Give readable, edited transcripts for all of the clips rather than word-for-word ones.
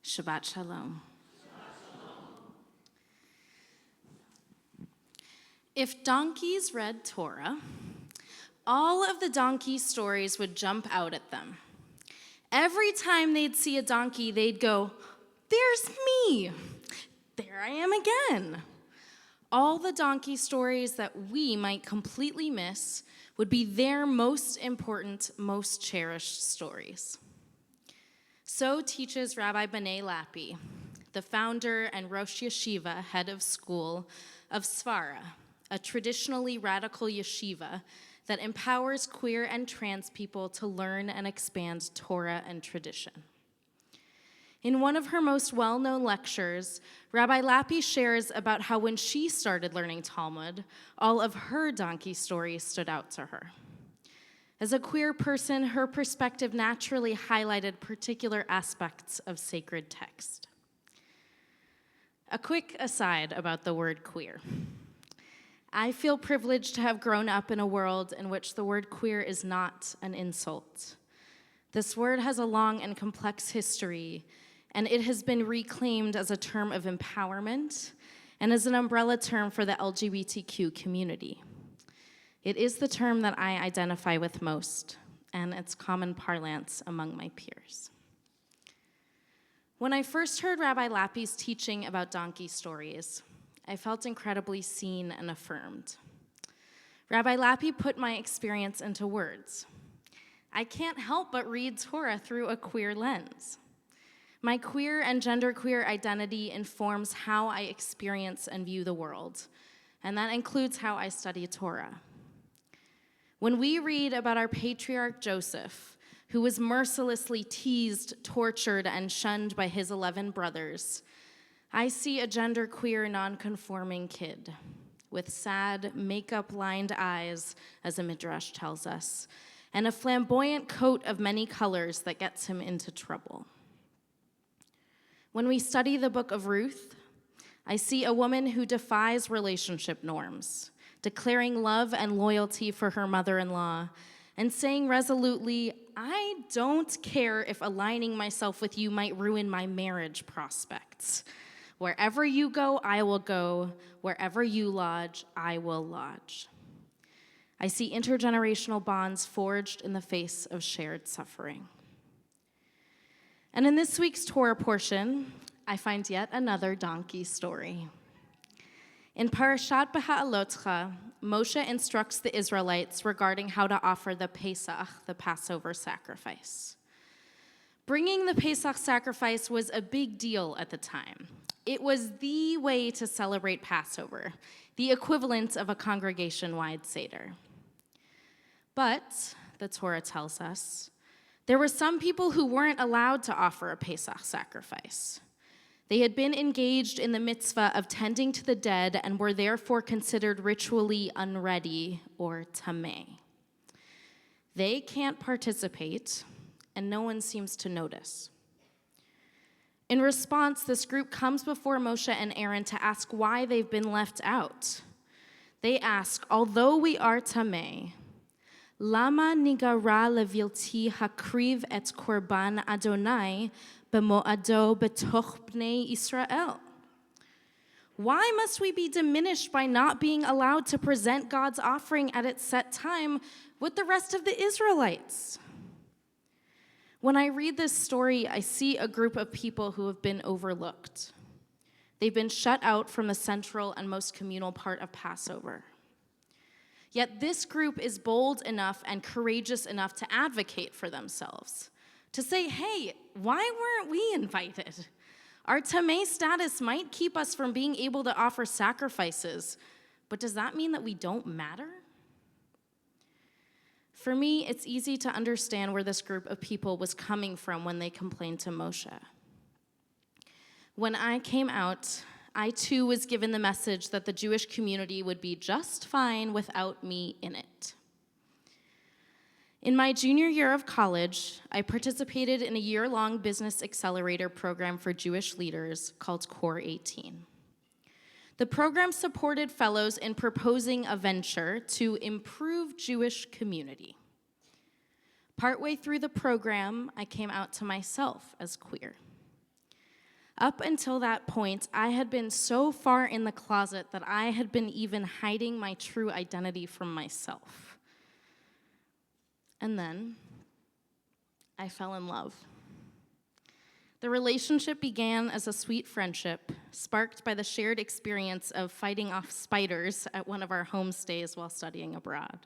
Shabbat shalom. If donkeys read Torah, all of the donkey stories would jump out at them. Every time they'd see a donkey, they'd go, "There's me! There I am again!" All the donkey stories that we might completely miss would be their most important, most cherished stories. So teaches Rabbi B'nai Lappi, the founder and Rosh Yeshiva, head of school of Svara, a traditionally radical yeshiva that empowers queer and trans people to learn and expand Torah and tradition. In one of her most well-known lectures, Rabbi Lappi shares about how when she started learning Talmud, all of her donkey stories stood out to her. As a queer person, her perspective naturally highlighted particular aspects of sacred text. A quick aside about the word queer. I feel privileged to have grown up in a world in which the word queer is not an insult. This word has a long and complex history, and it has been reclaimed as a term of empowerment and as an umbrella term for the LGBTQ community. It is the term that I identify with most, and it's common parlance among my peers. When I first heard Rabbi Lappi's teaching about donkey stories, I felt incredibly seen and affirmed. Rabbi Lappi put my experience into words. I can't help but read Torah through a queer lens. My queer and genderqueer identity informs how I experience and view the world, and that includes how I study Torah. When we read about our patriarch Joseph, who was mercilessly teased, tortured, and shunned by his 11 brothers, I see a genderqueer, non-conforming kid with sad, makeup-lined eyes, as a midrash tells us, and a flamboyant coat of many colors that gets him into trouble. When we study the book of Ruth, I see a woman who defies relationship norms, declaring love and loyalty for her mother-in-law, and saying resolutely, "I don't care if aligning myself with you might ruin my marriage prospects. Wherever you go, I will go. Wherever you lodge, I will lodge." I see intergenerational bonds forged in the face of shared suffering. And in this week's Torah portion, I find yet another donkey story. In Parashat Beha'alotcha, Moshe instructs the Israelites regarding how to offer the Pesach, the Passover sacrifice. Bringing the Pesach sacrifice was a big deal at the time. It was the way to celebrate Passover, the equivalent of a congregation-wide Seder. But, the Torah tells us, there were some people who weren't allowed to offer a Pesach sacrifice. They had been engaged in the mitzvah of tending to the dead and were therefore considered ritually unready or tameh. They can't participate, and no one seems to notice. In response, this group comes before Moshe and Aaron to ask why they've been left out. They ask, "Although we are tameh, lama nigara levilti hakriv et korban Adonai b'mo'ado b'toch bnei Israel?" Why must we be diminished by not being allowed to present God's offering at its set time with the rest of the Israelites? When I read this story, I see a group of people who have been overlooked. They've been shut out from the central and most communal part of Passover. Yet this group is bold enough and courageous enough to advocate for themselves, to say, "Hey, why weren't we invited? Our tameh status might keep us from being able to offer sacrifices, but does that mean that we don't matter?" For me, it's easy to understand where this group of people was coming from when they complained to Moshe. When I came out, I too was given the message that the Jewish community would be just fine without me in it. In my junior year of college, I participated in a year-long business accelerator program for Jewish leaders called Core 18. The program supported fellows in proposing a venture to improve Jewish community. Partway through the program, I came out to myself as queer. Up until that point, I had been so far in the closet that I had been even hiding my true identity from myself. And then I fell in love. The relationship began as a sweet friendship, sparked by the shared experience of fighting off spiders at one of our homestays while studying abroad.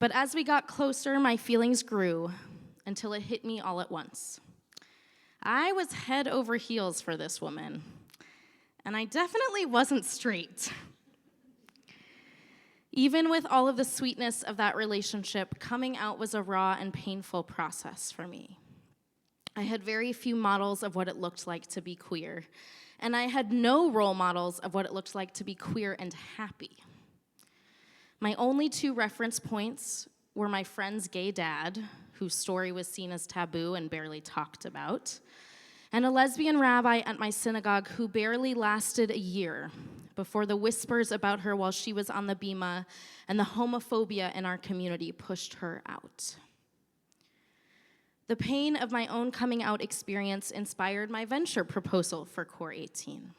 But as we got closer, my feelings grew until it hit me all at once. I was head over heels for this woman, and I definitely wasn't straight. Even with all of the sweetness of that relationship, coming out was a raw and painful process for me. I had very few models of what it looked like to be queer, and I had no role models of what it looked like to be queer and happy. My only two reference points were my friend's gay dad, whose story was seen as taboo and barely talked about, and a lesbian rabbi at my synagogue who barely lasted a year before the whispers about her while she was on the bima and the homophobia in our community pushed her out. The pain of my own coming out experience inspired my venture proposal for Core 18.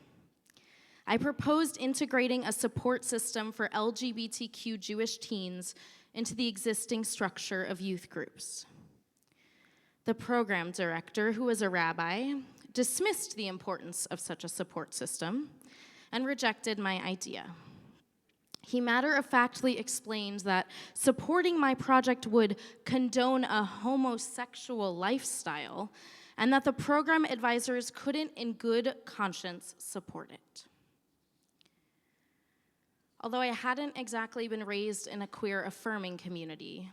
I proposed integrating a support system for LGBTQ Jewish teens into the existing structure of youth groups. The program director, who was a rabbi, dismissed the importance of such a support system and rejected my idea. He matter-of-factly explained that supporting my project would condone a homosexual lifestyle and that the program advisors couldn't in good conscience support it. Although I hadn't exactly been raised in a queer affirming community,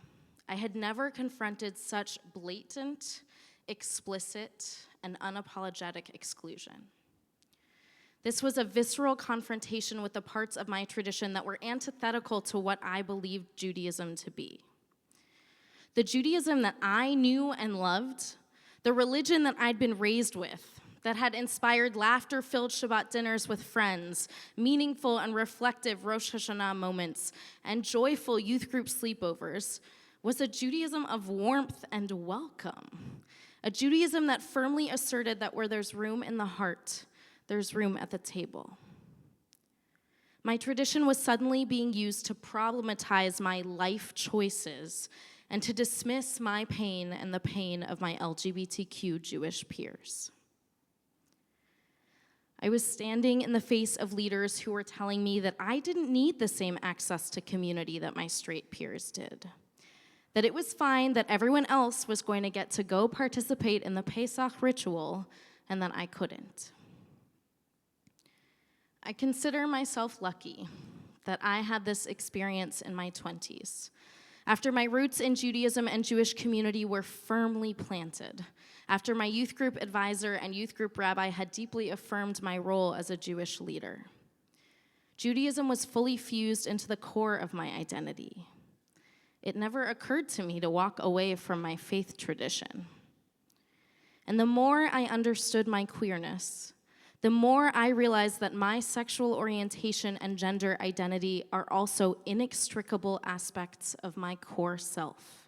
I had never confronted such blatant, explicit, and unapologetic exclusion. This was a visceral confrontation with the parts of my tradition that were antithetical to what I believed Judaism to be. The Judaism that I knew and loved, the religion that I'd been raised with, that had inspired laughter-filled Shabbat dinners with friends, meaningful and reflective Rosh Hashanah moments, and joyful youth group sleepovers, was a Judaism of warmth and welcome, a Judaism that firmly asserted that where there's room in the heart, there's room at the table. My tradition was suddenly being used to problematize my life choices and to dismiss my pain and the pain of my LGBTQ Jewish peers. I was standing in the face of leaders who were telling me that I didn't need the same access to community that my straight peers did, that it was fine that everyone else was going to get to go participate in the Pesach ritual and that I couldn't. I consider myself lucky that I had this experience in my 20s, after my roots in Judaism and Jewish community were firmly planted, after my youth group advisor and youth group rabbi had deeply affirmed my role as a Jewish leader. Judaism was fully fused into the core of my identity. It never occurred to me to walk away from my faith tradition. And the more I understood my queerness, the more I realized that my sexual orientation and gender identity are also inextricable aspects of my core self.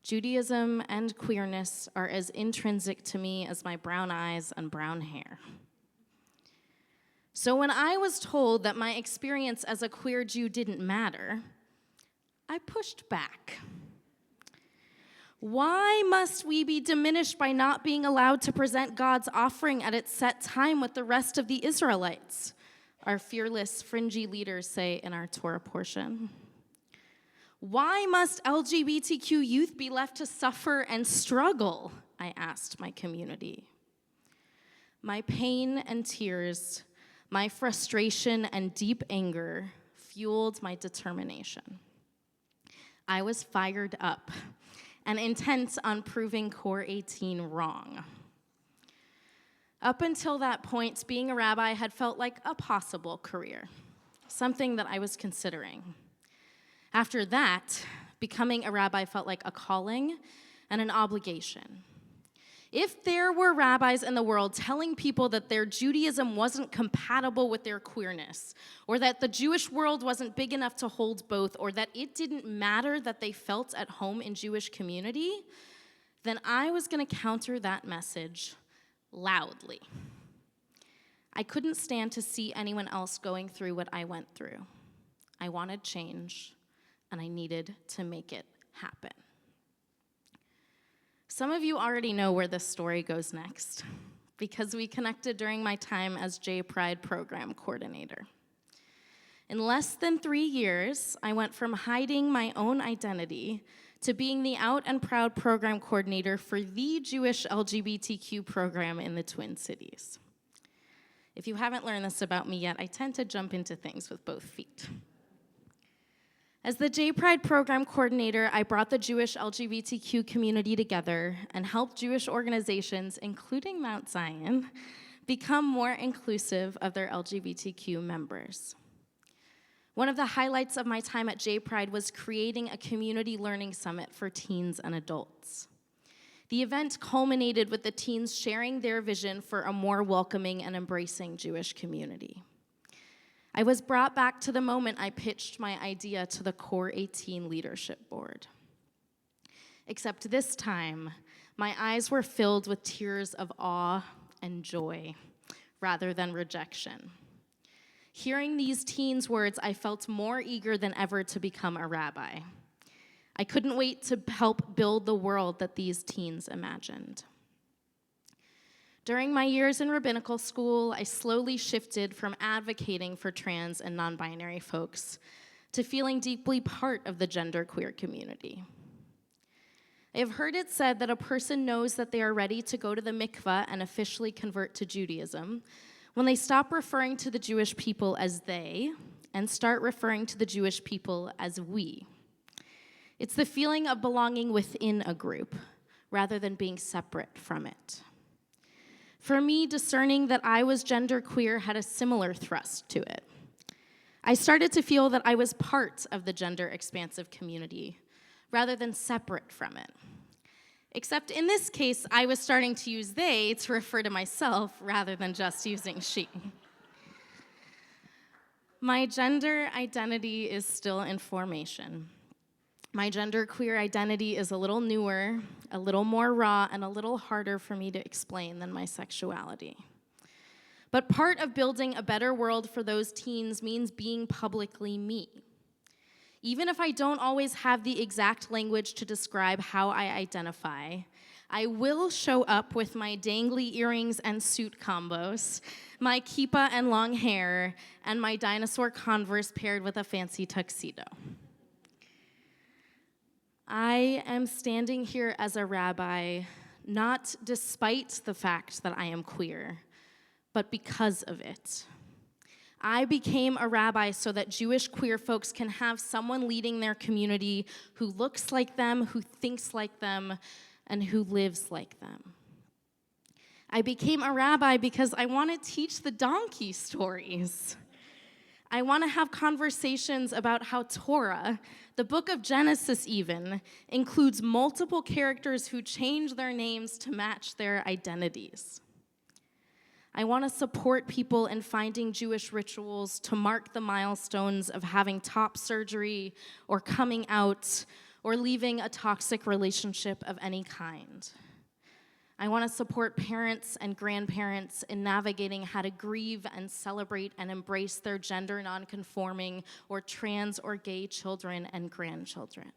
Judaism and queerness are as intrinsic to me as my brown eyes and brown hair. So when I was told that my experience as a queer Jew didn't matter, I pushed back. Why must we be diminished by not being allowed to present God's offering at its set time with the rest of the Israelites? Our fearless, fringy leaders say in our Torah portion. Why must LGBTQ youth be left to suffer and struggle? I asked my community. My pain and tears, my frustration and deep anger fueled my determination. I was fired up and intent on proving Core 18 wrong. Up until that point, being a rabbi had felt like a possible career, something that I was considering. After that, becoming a rabbi felt like a calling and an obligation. If there were rabbis in the world telling people that their Judaism wasn't compatible with their queerness, or that the Jewish world wasn't big enough to hold both, or that it didn't matter that they felt at home in Jewish community, then I was going to counter that message loudly. I couldn't stand to see anyone else going through what I went through. I wanted change, and I needed to make it happen. Some of you already know where this story goes next, because we connected during my time as J Pride program coordinator. In less than 3 years, I went from hiding my own identity to being the out and proud program coordinator for the Jewish LGBTQ program in the Twin Cities. If you haven't learned this about me yet, I tend to jump into things with both feet. As the J Pride program coordinator, I brought the Jewish LGBTQ community together and helped Jewish organizations, including Mount Zion, become more inclusive of their LGBTQ members. One of the highlights of my time at J Pride was creating a community learning summit for teens and adults. The event culminated with the teens sharing their vision for a more welcoming and embracing Jewish community. I was brought back to the moment I pitched my idea to the Core 18 Leadership Board. Except this time, my eyes were filled with tears of awe and joy rather than rejection. Hearing these teens' words, I felt more eager than ever to become a rabbi. I couldn't wait to help build the world that these teens imagined. During my years in rabbinical school, I slowly shifted from advocating for trans and non-binary folks to feeling deeply part of the genderqueer community. I have heard it said that a person knows that they are ready to go to the mikveh and officially convert to Judaism when they stop referring to the Jewish people as they and start referring to the Jewish people as we. It's the feeling of belonging within a group rather than being separate from it. For me, discerning that I was genderqueer had a similar thrust to it. I started to feel that I was part of the gender-expansive community rather than separate from it. Except in this case, I was starting to use they to refer to myself rather than just using she. My gender identity is still in formation. My genderqueer identity is a little newer, a little more raw, and a little harder for me to explain than my sexuality. But part of building a better world for those teens means being publicly me. Even if I don't always have the exact language to describe how I identify, I will show up with my dangly earrings and suit combos, my kippah and long hair, and my dinosaur Converse paired with a fancy tuxedo. I am standing here as a rabbi, not despite the fact that I am queer, but because of it. I became a rabbi so that Jewish queer folks can have someone leading their community who looks like them, who thinks like them, and who lives like them. I became a rabbi because I want to teach the donkey stories. I want to have conversations about how Torah, the book of Genesis even, includes multiple characters who change their names to match their identities. I want to support people in finding Jewish rituals to mark the milestones of having top surgery or coming out or leaving a toxic relationship of any kind. I want to support parents and grandparents in navigating how to grieve and celebrate and embrace their gender nonconforming or trans or gay children and grandchildren.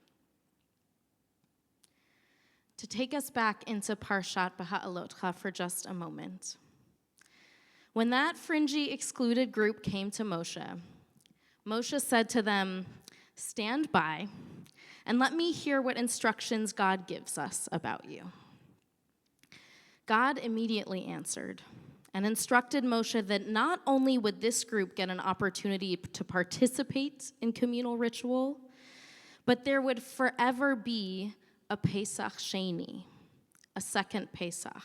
To take us back into Parshat Beha'alotcha for just a moment. When that fringy excluded group came to Moshe, Moshe said to them, "Stand by and let me hear what instructions God gives us about you." God immediately answered and instructed Moshe that not only would this group get an opportunity to participate in communal ritual, but there would forever be a Pesach Sheni, a second Pesach.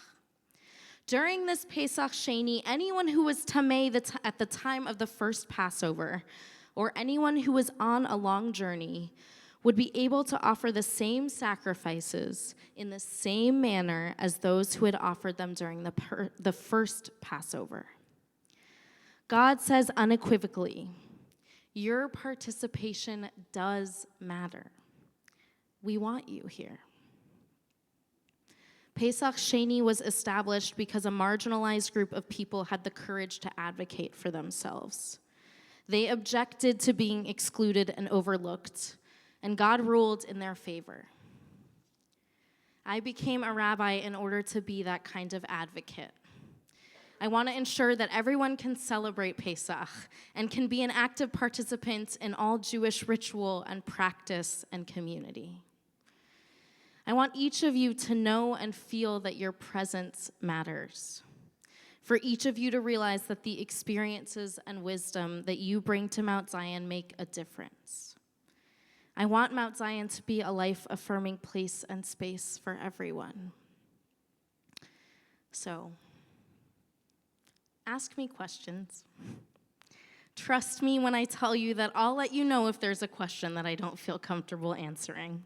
During this Pesach Sheni, anyone who was tamei at the time of the first Passover, or anyone who was on a long journey, would be able to offer the same sacrifices in the same manner as those who had offered them during the first Passover. God says unequivocally, your participation does matter. We want you here. Pesach Sheni was established because a marginalized group of people had the courage to advocate for themselves. They objected to being excluded and overlooked, and God ruled in their favor. I became a rabbi in order to be that kind of advocate. I want to ensure that everyone can celebrate Pesach and can be an active participant in all Jewish ritual and practice and community. I want each of you to know and feel that your presence matters. For each of you to realize that the experiences and wisdom that you bring to Mount Zion make a difference. I want Mount Zion to be a life-affirming place and space for everyone. So, ask me questions. Trust me when I tell you that I'll let you know if there's a question that I don't feel comfortable answering.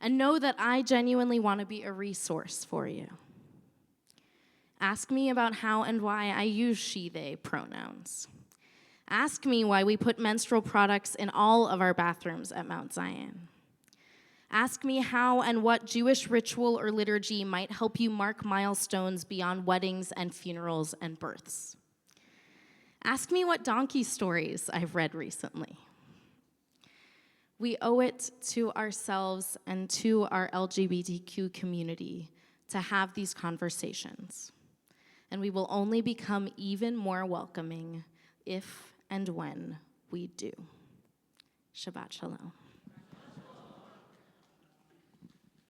And know that I genuinely want to be a resource for you. Ask me about how and why I use she, they pronouns. Ask me why we put menstrual products in all of our bathrooms at Mount Zion. Ask me how and what Jewish ritual or liturgy might help you mark milestones beyond weddings and funerals and births. Ask me what donkey stories I've read recently. We owe it to ourselves and to our LGBTQ community to have these conversations. And we will only become even more welcoming if and when we do. Shabbat shalom.